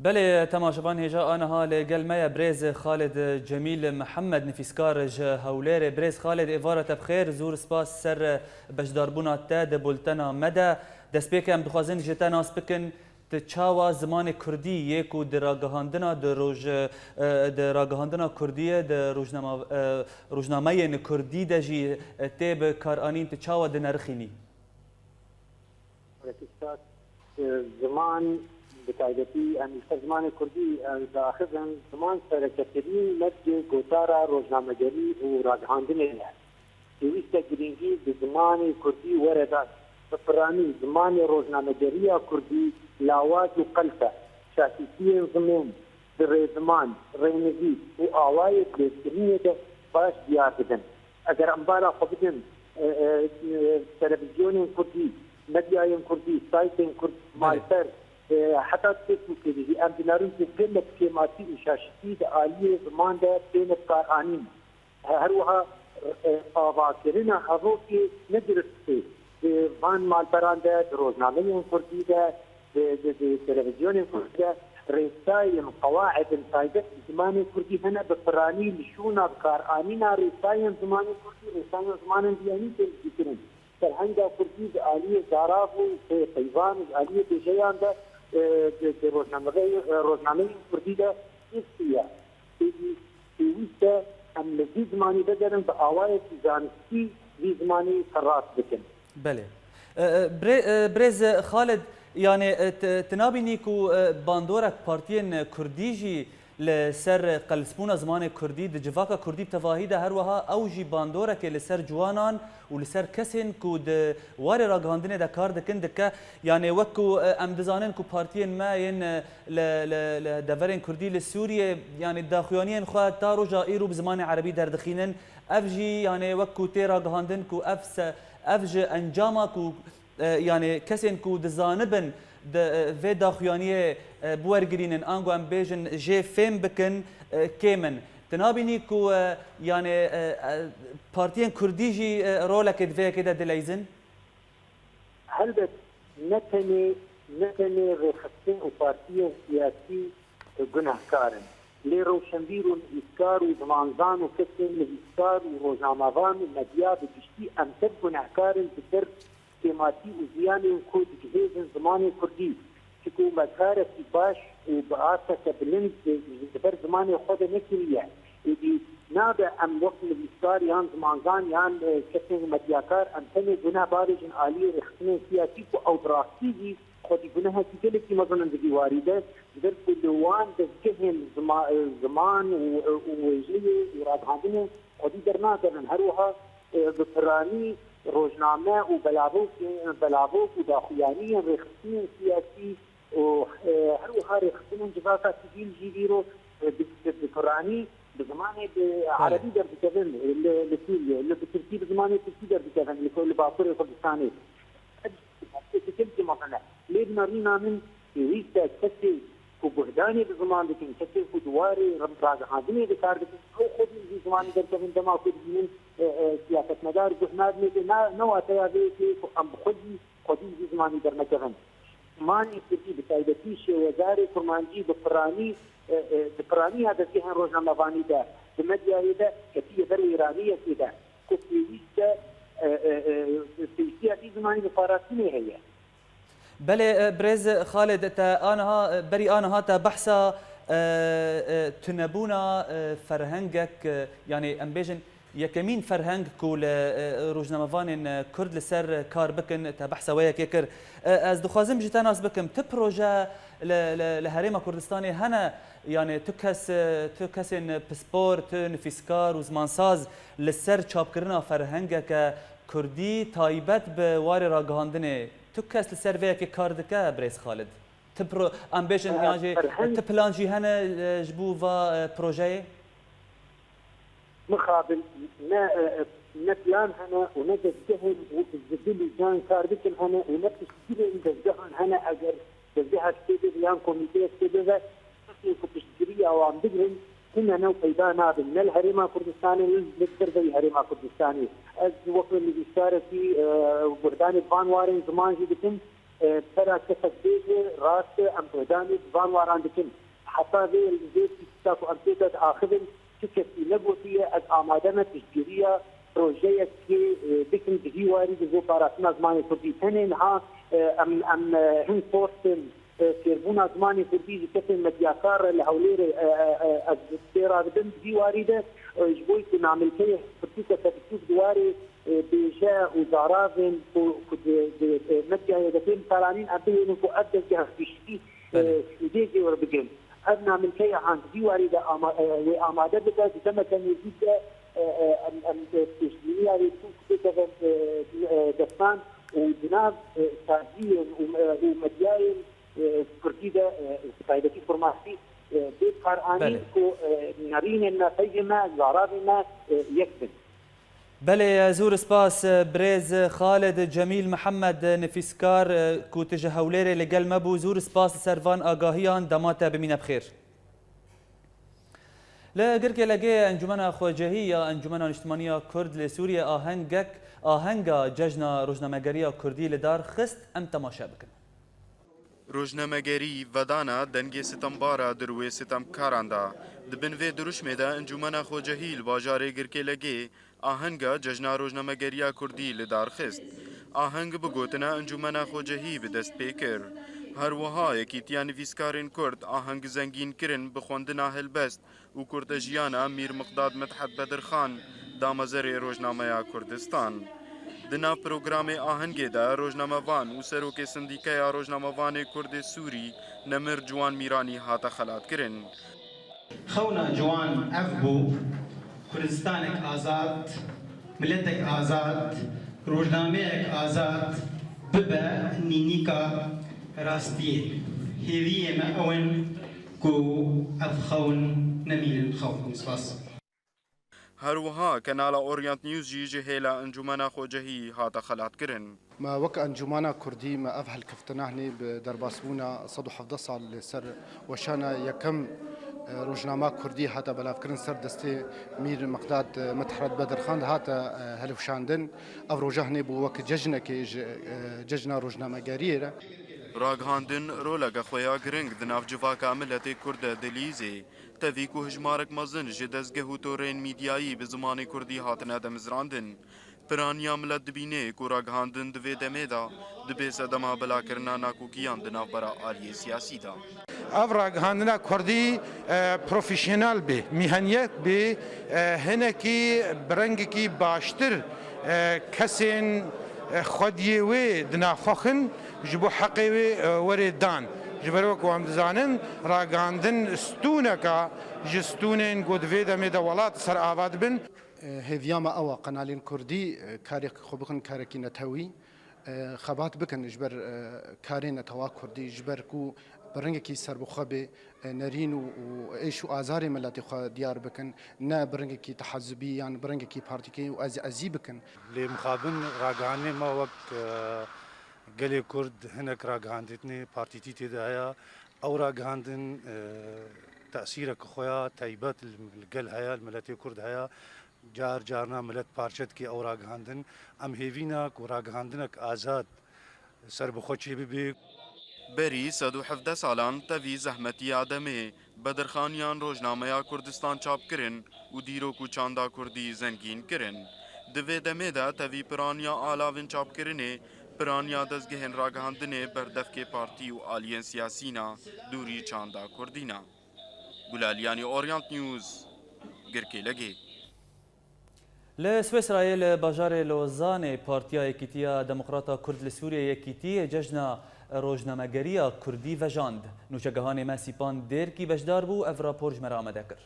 بله تماشاوان هجا آنها لقلمه بريز خالد جميل محمد نفيسكار هولير بريز خالد إفارة بخير زور سپاس سر بشداربونا تا ده بولتنا مدى دسبيك هم دخوازين جتا ناس بكن تشاوا زمان كردي يكو دراغهاندنا دراغهاندنا كردية روجنامه كردي دجي تيب كارانين تشاوا دنرخيني زمان بتایبەتی ئەمیشە زمانی کوردی داخلن زمان سەرەکەترین مەرجێ گۆتارە ڕۆژنامەگەری و ڕاگەهاندنێ پێویستە گرنگی بە زمانی کوردی وەرەدات بەفرانی زمانی ڕۆژنامەگەریە کوردی لاواز و قەلتە شاکیسیên زمێن ڕێزمان ڕێنویس و ئاوایەک لێکردنیەکە باش دیار بدەن ئەگەر ئەمبارا خۆ بدن تەلەڤیزیۆنên کوردی مەدیایên کوردی سایتên کورد مالپەر حتا فێسبووکێدی ئەم بنارون پێ لە کێماتی و شاشتی دە عالیە زمان دە پێنە کارانین هەروەها ئاواکردنە هەڤۆکی نەدرستێ van malperan de روزنامه‌ین کوردی ده تلویزیون کوردی ده رسائل قواعد تایبت زمان کوردی هنه بفرانی لشونا بکارانینا رسائل زمان کوردی رسائل زمان دیانی تلویزیون فرهنگ کوردی د عالی زاراف و پیوان عالی بجیان ده روزنامه کوردی ده استیا پیوسته ام لذی زمانی بدرن به آوای زانستی زی زمانی قرارت بکن بله برز خالد يعني تنابيني كو باندورك بارتيين كرديجي لسر قلسبونا زمان كردي دجفاكا كردي بتفاهيدا هروها اوجي باندورك لسر جوانان ولسر كسن كو د واري راغاندنه دا كار دكن دكا يعني وكو ام دزانن كو بارتيين ما ين ل دفرين كردي لسوريا يعني داخوانيين خو تارو جائرو بزمان عربي دردخينن افجي يعني وكو تي راغاندن كو افج انجامك يعني كسن كو دزانبن في داخوانيه بورجرينن انغو ام بيجن جي فيم بكن كيمن تنابيني كو يعني بارتيين كرديجي رولك دفي كده دلايزن هلبت نتني رخصتين وبارتيين سياسي جناحكارن لي روشنبيرون إسكار وزمانزان وكسن لإسكار وروزنامه‌وان ومديا بجشتي أمثل جناحكارن بسر تيماتي وزياني وكود جهيزن زماني كردي تكو مكارتي باش وبعاثة بلند بر زماني خود نكرية يدي نابع أم وقت الإسكار يان زمانزان يان كسن مدياكار أمثل جناح بارجن عالي رخصتين سياسي أو براستيجي خودی گناه کیلی کی مثلا دیگه وارده در کلوان دکهن زمان و وجهه ارادهانه خودی در نادرن هروها بفرانی روزنامه و بلاغوک و داخلیانی رخصتین سیاسی و هروها رخصتین جفاقات سیل جیرو بفرانی بزمان عربی در بکن لسوریا لبترکی بزمان ترکی در بکن لكل باطل كردستاني تكلم مثلا ليبنا رينا من يريد كسي كبهداني بزمان لكن كسي كدواري رمضان هذني ذكر أو خذ في زمان ذلك من دما خذ من سياسة مدار جهناد من نوع تيابيتي أم خذي في زمان در مكان ماني كتي بتايبتيش وزارة كرمانجي بفراني هذا كهن روزنامة فاني ده بمديا هذا كتي در إيرانية كده كتيريستا في زماني بفاراتني هي بله برز خالد تا آنها بري آنها تا بحثا تنبونا فرهنگك يعني ام بيجن يكمين فرهنگ كول روزنامه‌وان كرد لسر كار بكن تا بحثا ويا كيكر از دخوازم جتا ناس بكم تبروجا لهريما كردستاني هنا يعني تكسن بسبورت نفيسكار وزمانساز لسر چاپکرنا فرهنگك كردي تايبت بواري راگهاندنه تكس لسر ويا كي كار دكا بريس خالد تبرو امبيشن يعني تبلانجي هنا جبو فا بروجي مخابل نبلان هنا ونجد جهل والزبيل جان كاردكن هنا ونفس الشيء عند الجهل هنا اجر جزيها كتير يان كوميتي كتير كتشتري او عم بجرن هنا نو فيدانا من الهريمة كردستاني نقدر زي هريمة كردستاني از وقت اللي بيشارك في برداني فان وارين زمان جدكن ترى كفت بيجي راس ام برداني فان واران دكن حتى ذي البيت تاكو امتداد اخذن تكفي لغوتيه از آمادنا تشجيريه بروجيه كي بكن بهي وارد زو باراتنا زمان كردي تنين ها ام هن فورسن كيربونا زمان كردي كتن مدياكار لهولير از تيرا بدن بهي وارده جبوي كنا ملكيه فرتيكا تبتوك دواري بيجا وزارافن كد مديا يدفين سالانين أبين كو أبدل جهة بشتي وديجي وربجن أبنا ملكيه عن بهي وارده وآماده بدا زما كان يجيب التجديدية يكون كتابا دفان وبناب سازيا ومدياين كرديدة قاعدتي فورماسي بقرآنين كو نارين فيهما زعرابنا يكتب. بله زور سپاس برز خالد جمیل محمد نفیسکار کو تجه هولیر لگل مبو زور سپاس سروان آگاهیان دمات بمینه بخیر. لگرک لگه انجمن خواجهی یا انجمن اجتماعی کرد لسوریه آهنگا جشن روزنامه‌گری کردی لدار خست ام تماشا بکن. روزنامه‌گری ودانا دنگ ستمبارا دروی ستمکاراندا دبن و دروشمدا انجمن خواجهی لباجار گرک لگه آهنگا جشن روزنامه‌گری کردی لدار خست. آهنگ بگوتنا انجمن خواجهی به دست پیکر. هر وها یکیتیان نویسکارین کرد آهنگ زنگین کرن بخوندنا هلبست و کردجیانا میر مقداد مدحت بدرخان دامزر روزنامه کردستان. دنا پروگرام آهنگ دا روزنامه وان و سروک سندیکه روزنامه وان کرد سوری نمر جوان میرانی هاتا خلات کرن. خونا جوان افبو کردستانک آزاد ملتک آزاد روزنامه آزاد ببا نینیکا راستیه هذه ما أون كو أفخون نميل الخوف نسباس هروها كنال أورينت نيوز جي هيلا انجمنا خوجهي هاتا خلات كرن ما وقع انجمنا كردي ما أفهل كفتنا هني بدرباسبونا صدو حفظ صال سر وشانا يكم روزنامه كردي هاتا بلافكرن سر دستي مير مقداد متحرد بدرخان هاتا هلفشاندن أو روجهني بو وقت ججنا كي ججنا روزنامه جريرة راگهاندن رولگا خویا گرنگ دناف جواکا ملت کرد دلیزی تفیکو هجمارک مزن جدزگه و تورین میدیایی به زمان کردی هاتنا دمزراندن پرانیا ملت دبینه کو راگهاندن دوی دمیدا دبی سدما بلا کرنا ناکوکیان دناف برا آلی سیاسی دا اف راگهاندنا کردی پروفیشنال به میهنیت به هنکی برنگکی باشتر کسین خودیوی دنافخن جبو حقی وردان جبرو کوام دزانن راگاندن استونکا جستونن گودوی دم دولات سر آباد بن هذياما أو قنالين كردي كاريك خبقن كاريكي نتوي خبات بكن جبر كارين توا كردي جبر كو برنگکی سربخبه نرین و ایش و آزار ملتی خو دیار بکن نه برنگکی تحزبی یان برنگکی پارتیکی و ازی بکن لمخابن راگانه ما وقت قلی کرد هنک راگاندتنی پارتیتی تدایا او راگاندن تأثیر خویا تایبات القل هيا الملتی کرد هيا جارنا ملت پارچت کی او راگاندن ام هیوینا کو راگاندنک آزاد سربخوچی بی بری 117 سالان تاوی زحمتی آدمه بدرخانیان روزنامه کردستان چاپ کرن و دیرو کو چاندا کردی زنگین کرن دوی دمه دا تاوی پرانیا آلاوین چاپ کرنه پرانیا دزگهن راگهاندنه بردفک پارتی و آلیان سیاسینا دوری چاندا کردینا گلالیانی اورینت نیوز گرکی لگی لسویسرا باجار لوزان پارتیا یکیتیا دموکراتا کرد لسوریه یکیتی جشن روزنامه‌گری کردی وجاند نوچگهان ما سیپان دیر کی بشدار بو اف راپور جمره آمده کر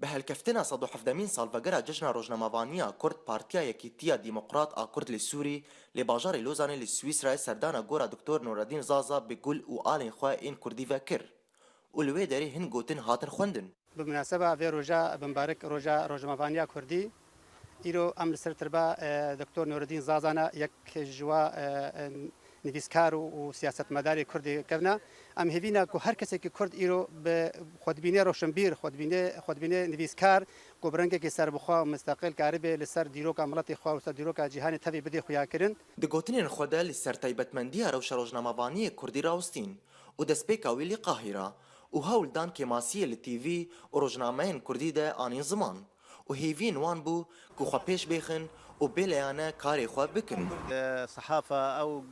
به هالكفتنا صدو حفدمين سالفاقرا ججنا روزنامه‌وانيا كرد بارتيا يكيتيا ديمقراط كرد للسوري لباجار لوزاني للسويسرا سردانا غورا دكتور نور الدين زازا بقول وآلين خوا إن كردي فاكر ولوي داري هن قوتن هاتن خوندن بمناسبة في رجاء بمبارك رجاء روزنامه‌وانيا كردي ایرو ام لسر تربا دکتر نوردین زازانا یک جوا نویسکار و سیاست مداری کردی کردن ام هیوینا کو هر کسی که کرد ایرو به خودبینی روشنبیر خودبینی نویسکار کو برنگه که سر بخوا مستقل کاری لسر دیروک عملت خوا و سر دیروک جهان تبی بدی خویا کردن دگوتنین خدا لسر تایبتمندی روش روزنامه‌وانی کردی راوستین و دسپیکا ویلی قاهره و هولدان کماسی لتیوی و روزنامه‌ین کردی ده آنین زمان و هیوین وان بو کو خو پیش بخن و بلیانه کاری خو بکن صحافه او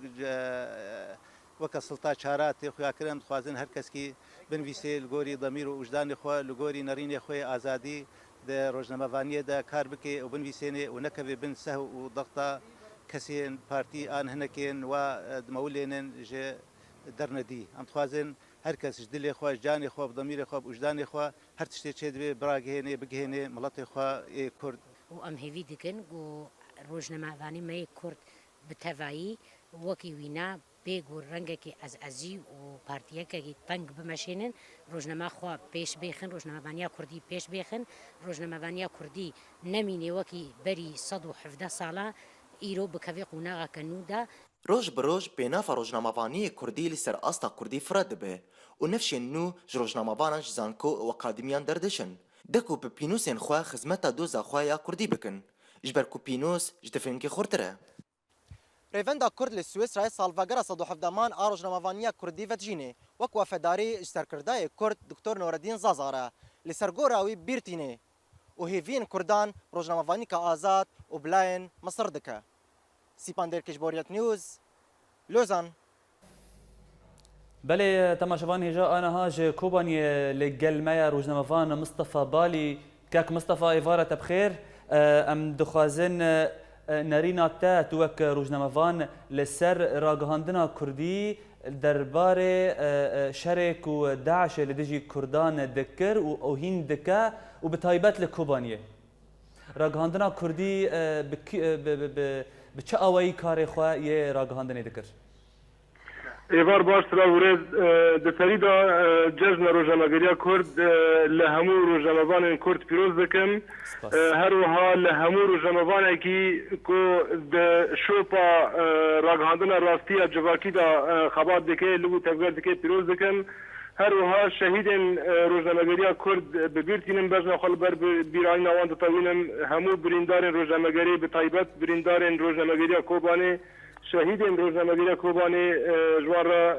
وک سلطه چارات خو کرم خوازن هر کس کی بنویسه لګوري ضمیر او وجدان خو لګوري نرینه خو ازادي د روزنامه‌وانی د کار بکې او بنویسینه او نکوي بن سه او ضغطه کسین پارتی ان هنکین و دمولینن ج درندی ام خوازن هەر کەسش دلێ خوا ژیانی خوا بەدەمیری خوا وجدانی خوا هەر شتێک چێ دەبێ براگەهێنێ بگەهێنێ مڵەتی خوا کورد و ئەم هێوی دکن و ڕۆژنەماوانی مەیە کورد بتەڤایی وەکی وینا بێگ و ڕەنگێکی ئەزئەزی و پارتیەکێکی تەنگ بمەشێنن ڕۆژنەما خوا پێش بێخن ڕۆژنەمەوانیا کوردی پێش بێخن ڕۆژنەمەوانیا کوردی نەمینێ وەکی بەری 117 ساڵە ئیرۆ بکەوێ قوناغەکە نودا ڕۆژ بڕۆژ پێنافە ڕۆژنامەوانی کوردی لەسەر ئاستا کوردی فرە دەبێ و نەفشێن نو ژ ڕۆژنامەوانان ji زانکۆ و ئەکادمیان دەردەشن دەک و بە پینوسێن خوا خزمەتە دۆزا خوا یا کوردی بکن ji ber ku pînos ji difênkê xurtir e. Rêvenda Kurd li Swêsrayê salvegera 117 a rojnamevaniya Kurdî vedijînê wek wefedarî ji serkirdayê Kurd Dr. Nureddîn Zazar e li ser gora wî bîrtînê û hêviyên Kurdan rojnamevanîka azad û bilayên Misir dike. Sîpan Derkêj Boryet News, Lozan. بله تماشاوان هجا انا هاج كوباني لجلمايا روجنامفان مصطفى بالي كاك مصطفى ايفارة بخير ام دخوازن نارينا تا توك روجنامفان لسر راغهاندنا كردي دربار شرك وداعش لدجي كردان دكر وهين دكا وبتايبات لكوبانيه راغهاندنا كردي بچه اوایی کار خواه یه راگهاندنی دکر ایوار باش تراورز دسری دا جشن روزنامه‌گری کرد لهمو روزنامه‌وان کرد پیروز دکم هر وها لهمو روزنامه‌وان کی کو د شوپا راگهاندن راستی جواکی دا خبر دکه لگو تفگر دکه پیروز دکم هر وها شهیدن روزنامه‌گری کرد ببیرتینم بجن خال بر بیرای نوان تطوینم همو بریندار روزنامه‌گری به تایبت بریندار روزنامه‌گری کوبانی شهیدن روزنامه‌گری کوبانی جوارا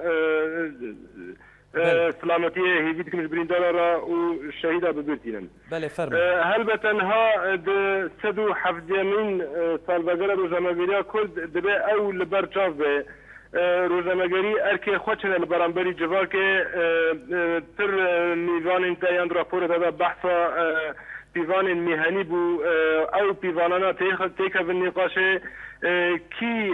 سلامتی هیوید کمش بریندار را و شهیدا ببیرتینم بله فرم البته ها د 117 سالوگر روزنامه‌گری کرد دبه او لبرچاو به روزنامه‌گری ارکه خوچنه لبرانبری جواکه تر میوان انتایان راپور داده بحثا پیوان میهنی بو او پیوانانا تیکه و نقاشه کی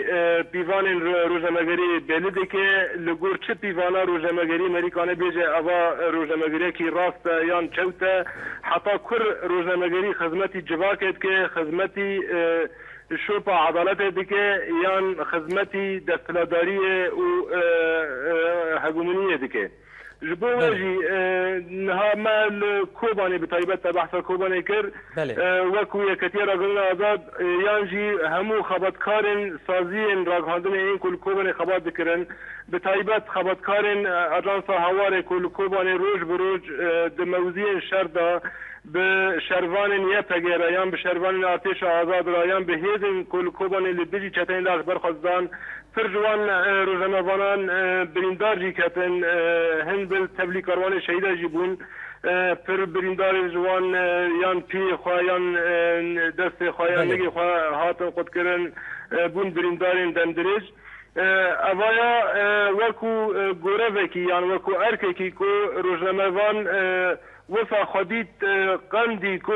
پیوان روزنامه‌گری بلیده که لگور چه پیوانا روزنامه‌گری امریکانه بیجه اوا روزنامه‌گری کی راست یان چوته حتی کر روزنامه‌گری خدمتی جواکت که خدمتی شوپا عدالت دکه یان خدمتی دستلاداری و هگمونیه دکه جبو وجی نها مال کوبانی بتایبت بحث کوبانی کر وکو یکتی راگهاندن آزاد یانجی همو خبرکارن سازین راگهاندن این کل کوبانی خبر دکرن بتایبت خبرکارن اجانس هوار کل کوبانی روز بروز دموزی شردا به شروان یپگه رایان به شروان آتش آزاد رایان به هیزن کل کوبانی لدیجی چتین لاغ برخواستان پر جوان روزنامه‌وانان بریندار جی کتن هند بل تبلیغ کاروان شهیدا جی بون پر بریندار جوان یان پی خوایان دست خوایان نگی خواه هاتن قد کرن بون بریندارین دندرج اوایا وکو گوره وکی یان وکو ارکه کی کو روزنامه‌وان وفا خدید قندی کو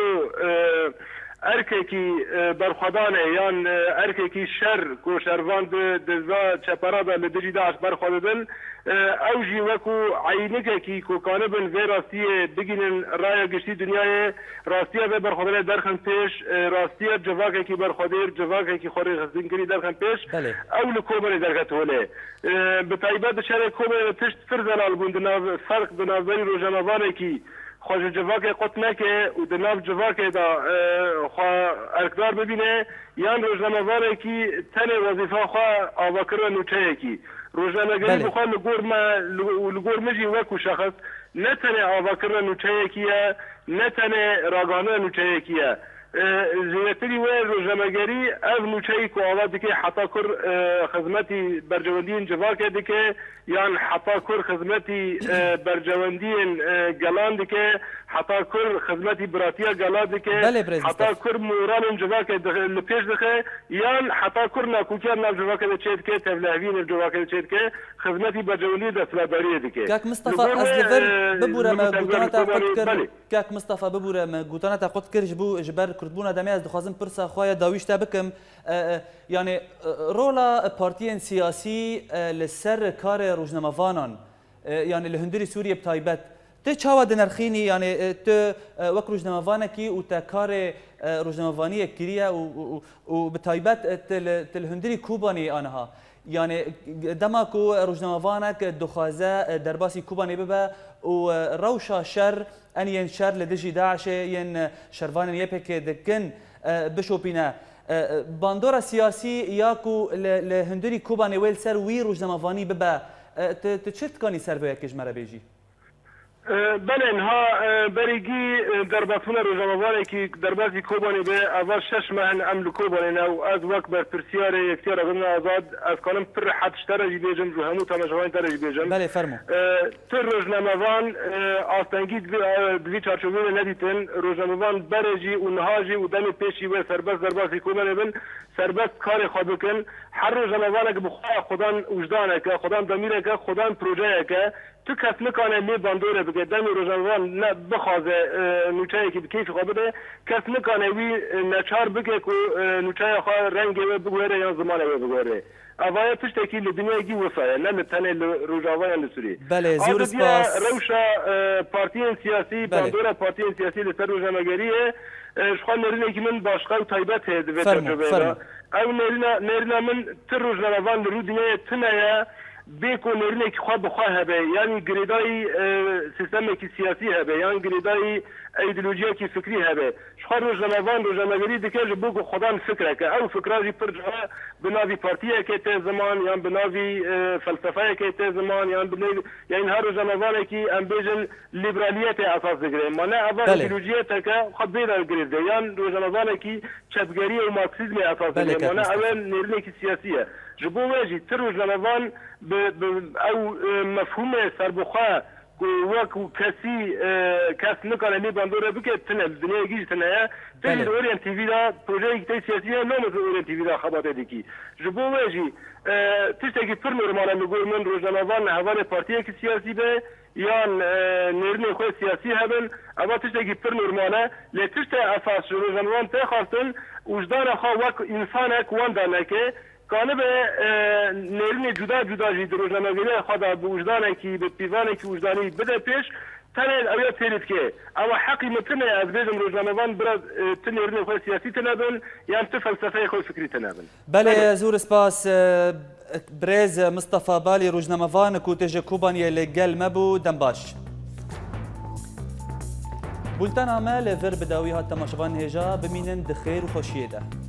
ارککی برخوادانه یان ارککی شر کو شروان دزا چپرادا لدجی داعش برخوادن اوجی وکو عینککی کو کانبن و راستیه بگینن رای گشتی دنیای راستیه و برخوادن درخن پیش راستیه جواککی برخوادیر جواککی خوری خزین کری درخن پیش او لکوبر درکت هوله بتایبت شر کوبر تشت فرزلال بوند فرق دنازاری روزنامه‌وانه کی خوش جواک قط نکه و دناف جواک دا خواه ارکدار ببینه یان روزنامه‌واره کی تن وظیفه خواه آواکر و نوچه کی روزنامه‌گری بخواه لگور مجی وکو شخص نه تن آواکر و نوچه کیه نه تن راگانه نوچه کیه زیاتری و روزنامه‌گری از نوچه‌ای که آواز که حتی کر خدمتی برجوندین جواک دیگه یان حتی کر خدمتی برجوندین گلان دیگه حتی کر خدمتی براتیا گلان دیگه حتی کر موران جواک لپیش دیگه یان حتی کر نکوکر نام جواک دیگه که تبلیغین جواک دیگه خدمتی برجوندی دستلاداری دیگه. کاک مصطفى از لفر ببوره ما گوتانات قد کر کاک مصطفى ببوره ما گوتانات قد کر جبر کردبوون دمی از دخوازم پرسا خواه داویشتا بکم یعنی رولا پارتیین سیاسی لسر کار روزنامه‌وانان يعني الهندري سوريا بتايبت تشاوا دنرخيني يعني ت وك روجنمافانكي وتكاري روجنمافانيه كريا وبتايبت الهندري كوباني انها يعني دماكو روجنمافانك دخازه درباسي كوباني ببا وروشا شر ان ين شر لدجي داعش ين شرفان يبك دكن بشوبينا باندورا سياسي ياكو لهندري كوباني ويل سر وي روجنمافاني ببا تشت كاني سربيا كجمره بيجي بله اینها بریگی درباسون روزنامه‌ای که دربازی کوبانی به اول 6 ماه عمل کوبانی نو از وقت بر پرسیار یکتیار اغنى آزاد از کانم پر حد شترجی بیجم جو همو تماشاوان ترجی بیجم بله فرمو تر روزنامه‌وان آستانگی دوی چارچوبی ندیتن روزنامه‌وان برجی و نهاجی و دم پیشی و سرباز دربازی کوبانی بن سرباز کار خود بکن هر روزنامه‌وان که بخواه خودان وجدانه که خودان ضمیره که خودان پروژه که تو کس نکانه لی باندوره بگه دمی روزنامه‌وان نه بخوازه نوچه‌ای که بکیف خواه بده کس نکانه وی نچار بگه که نوچه خواه رنگ بگوره یا زمان بگوره اوایل پشتکی لدنیایی وصایه نه لتنه روزنامه‌وان لسوری بله زور سپاس روشا پارتیین سیاسی باندوره پارتیین سیاسی لسر روزنامه‌گریه شخواه نرینه که من باشقه و طایبت هده فرمو او نرینه من تر روزنامه‌وان لرو دنیای تنه بیکو نرینه که خواه بخواه هبه یعنی گریدای سیستم کی سیاسی هبه یعنی گریدای ایدئولوژی کی فکری هبه شخواه روزنامه‌گری دکه جبو که خودان فکره که او فکراجی پر جا بناوی پارتیه که ته زمان یا بناوی فلسفه که ته زمان یا یعنی هر روزنامه‌ای که ام بیجن لیبرالیت اساس دگره مانه اول ایدئولوژی ته که خود بیدار گریده یعنی روزنامه‌ای که چپگری و مارکسیسم اساس دگره مانه اول نرینه کی سیاسیه جبو واجی تر روزنامه‌وان او مفهوم سربخواه وكو كسي كاس نكان اللي باندورا بك تنه الدنيا يجي تنه تجي اورينت تي في دا بروجيكت سياسيه نو مثل اورينت تي في دا خبرت ديكي جبو واجي تشتكي فر نورمال نقول من روزنامه‌وان هوان بارتيه سياسي به يان نرني خو سياسي هبن اما تشتكي فر نورمال لا تشتى اساس روزنامه‌وان تخاصن وجدان خو وك انسانك وندانك کانه به نرین جدا جدا جی روزنامه‌گری خدا به وجدانی که به پیوانی که وجدانی بده پیش تنه اویا ترید که اما حقی متنه از بیزم روزنامه‌وان برای تنرین خود سیاسی تنابن یا تو فلسفه خود فکری تنابن بله زور سپاس برز مصطفى بالي روزنامه‌وان کوتج کوبانی لگل مبو دنباش بولتن عمل ور بداوی ها تماشاوان هجا بمینن دخیر و خوشیه ده